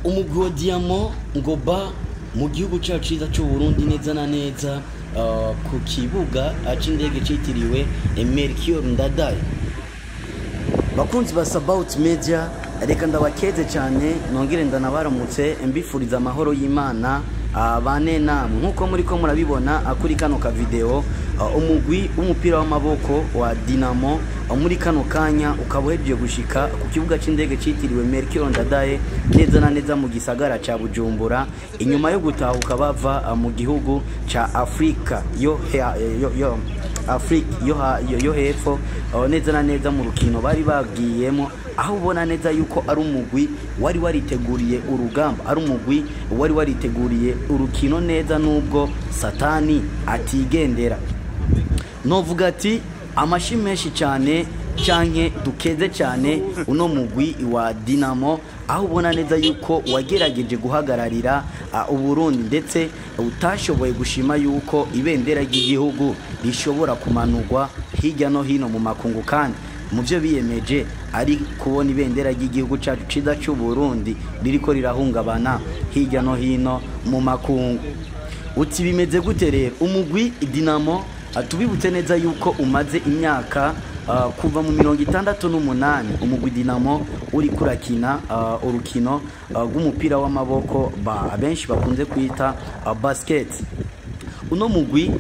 umugwi wa Diamant ngoba mu gihugu cyacu cyiza cy'u Burundi neza na neza ku kibuga c'indege citiriwe Melchior Ndadaye. Bakunzi ba Sabaut Media, reka ndabakeze cyane nongere ndanabaramutse mbifuriza amahoro y'Imana bane namwe nkuko muri ko murabibona kuri kano ka video. Umugwi w'umupira w'amaboko wa Dinamo muri kano kanya ukabuheje gushika ku kibuga c'indege citiriwe Melchior Ndadaye neza na neza mu gisagara ca Bujumbura, inyuma yo gutahuka bava mu gihugu ca Afrika yo hepfo neza na neza mu rukino bari bagiyemo, aho ubona neza yuko ari umugwi wari wariteguriye urugamba, ari umugwi wari wariteguriye urukino neza nubwo satani atigendera. Novuga ati amashi menshi cyane canke dukeze cyane uno mugwi wa Dinamo, aho ubona neza yuko wagerageje guhagararira Uburundi ndetse utashoboye gushima yuko ibendera ry'igihugu rishobora kumanurwa hirya no hino mu makungu, kandi mu byo biyemeje ari kubona ibendera ry'igihugu cyacu ciza cy'u Burundi ririko rirahungabana hirya no hino mu makungu. Uti bimeze gute rero umugwi Dinamo? Tubibutse neza yuko umaze imyaka kuva mu 68 umugwi Dinamo uri kurakina urukino rw'umupira w'amaboko benshi bakunze kwita basket. Uno mugwi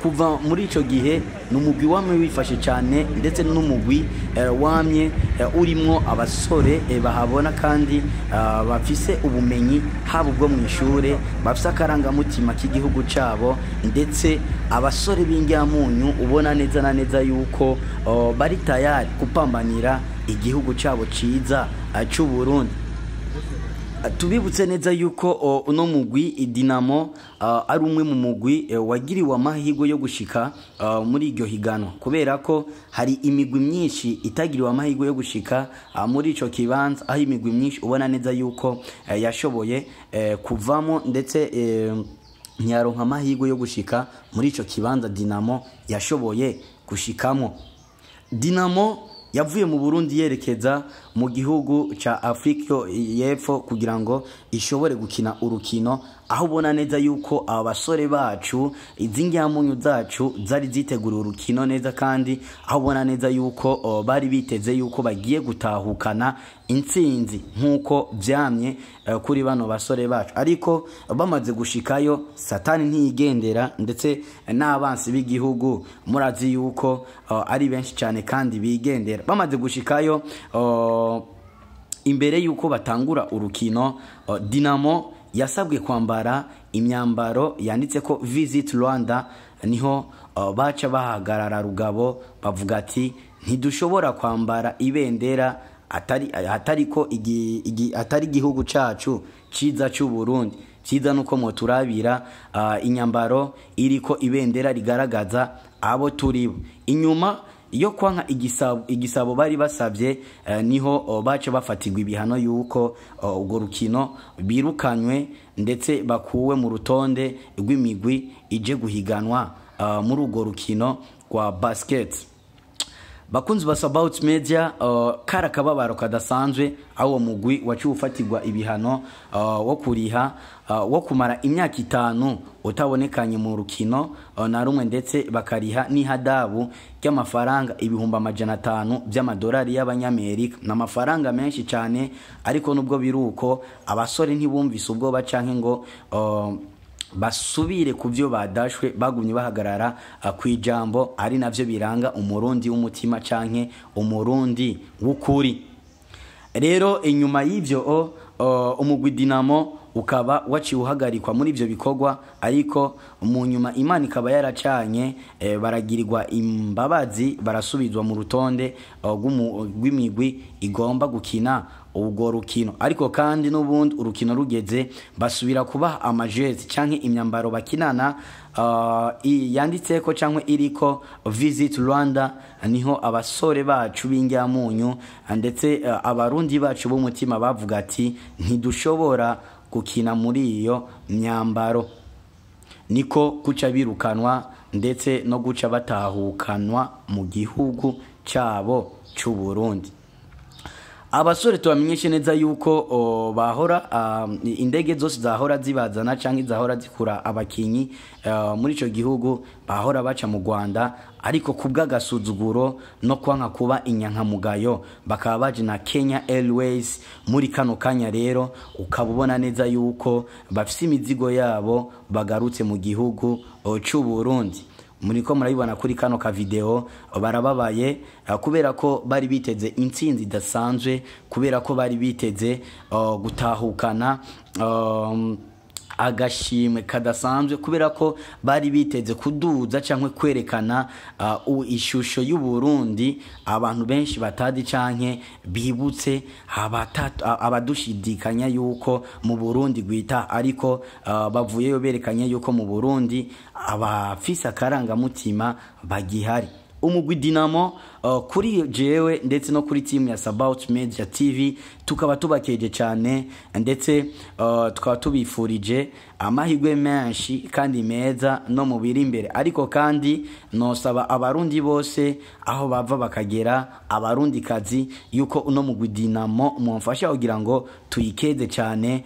kuva muri ico gihe numugwi wamwe wifashe cyane, ndetse n'umugwi wamye urimo abasore bahabona kandi bafise ubumenyi habo bwo mwishure, bafise akarangamutima k'igihugu cabo, ndetse abasore b'ingyamunyu ubona neza na neza yuko bari tayari kupambanira igihugu cabo ciza cy'u Burundi. Tubibutse neza yuko uno mugwi Dinamo ari umwe mu mugwi wagiriwe amahirwe yo gushika muri iryo higanwa, kubera ko hari imigwi myinshi itagiriwe amahirwe yo gushika muri ico kibanza, aho imigwi myinshi ubona neza yuko yashoboye kuvamo ndetse ntiyaronka amahirwe yo gushika muri ico kibanza Dinamo yashoboye gushikamo. Dinamo yavuye mu Burundi yerekeza mu gihugu ca Afrika y'Epfo kugira ngo ishobore gukina urukino, aho ubona neza yuko abasore bacu izingyamunyu zacu zari zitegura urukino neza, kandi aho ubona neza yuko bari biteze yuko bagiye gutahukana intsinzi nkuko vyamye kuri bano basore bacu. Ariko bamaze gushikayo satani ntiyigendera, ndetse n'abansi b'igihugu murazi yuko ari benshi cyane kandi bigendera. Bamaze gushikayo imbere yuko batangura urukino, Dinamo yasabwe kwambara imyambaro yanditse ko Visit Rwanda, niho baca bahagarara rugabo bavuga ati ntidushobora kwambara ibendera atari igihugu cacu ciza cy'u Burundi. Ciza nuko moturabira inyambaro iriko ibendera rigaragaza abo turibo. Inyuma iyo kwanka igisabo bari basabye, niho baca bafatirwa ibihano yuko ubwo rukino birukanywe ndetse bakuwe mu rutonde rw'imigwi ije guhiganwa muri ubwo rukino kwa basket. Bakunzi ba Sabaut Media, kara kababaro kadasanzwe aho mugwi wacu ufatirwa ibihano wo kuriha wo kumara imyaka 5 utabonekanye mu rukino na rumwe, ndetse bakariha n'ihadabu y'amafaranga ibihumbi 500 by'amadolari y'abanyamerika. N'amafaranga menshi cyane, ariko nubwo biruko abasore ntibumvise ubwo bacanke ngo basubire kuvyo badashwe, bagumye bahagarara kwijambo, ari navyo biranga umurundi w'umutima canke umurundi w'ukuri. Rero inyuma y'ivyo umugwi Dinamo ukaba waci uhagarikwa muri ivyo bikorwa, ariko mu nyuma Imana ikaba yaracanye baragirirwa imbabazi, barasubizwa mu rutonde rw'imigwi igomba gukina ubwo rukino. Ariko kandi n'ubundi urukino rugeze basubira kubaha amajezi canke imyambaro bakinana yanditseko canke iriko Visit Rwanda, niho abasore bacu b'ingyamunyu ndetse abarundi bacu b'umutima bavuga ati ntidushobora gukina muri iyo myambaro, niko kuca birukanwa ndetse no guca batahukanwa mu gihugu cabo cy'u Burundi. abasore tubamenyeshe neza yuko bahora indege zose zahora zibazana canke zahora zikura abakinyi muri ico gihugu bahora baca mu Rwanda, ariko kubw'agasuzuguro no kwanka kuba inyankamugayo bakaba baje na Kenya Airways. Muri kano kanya rero ukabubona neza yuko bafise imizigo yabo bagarutse mu gihugu c'u Burundi. Muriko murabibona kuri kano ka video, barababaye kubera ko bari biteze intsinzi idasanzwe, kubera ko bari biteze gutahukana agashimwe kadasanzwe, kubera ko bari biteze kuduza canke kwerekana ishusho y'u Burundi abantu benshi batadi canke bibutse abadushidikanya yuko mu Burundi gwita, ariko bavuyeyo berekanye yuko mu Burundi abafise akaranga mutima bagihari. Umugwi Dinamo kuri jewe ndetse no kuri team ya Sabaut Media TV tukaba tubakeje cyane, ndetse tukaba tubifurije amahirwe menshi kandi meza no mu biri imbere. Ariko kandi nosaba abarundi bose aho bava bakagera, abarundi kazi, yuko uno mugwi Dinamo mumfasha kugira ngo tuyikeze cyane.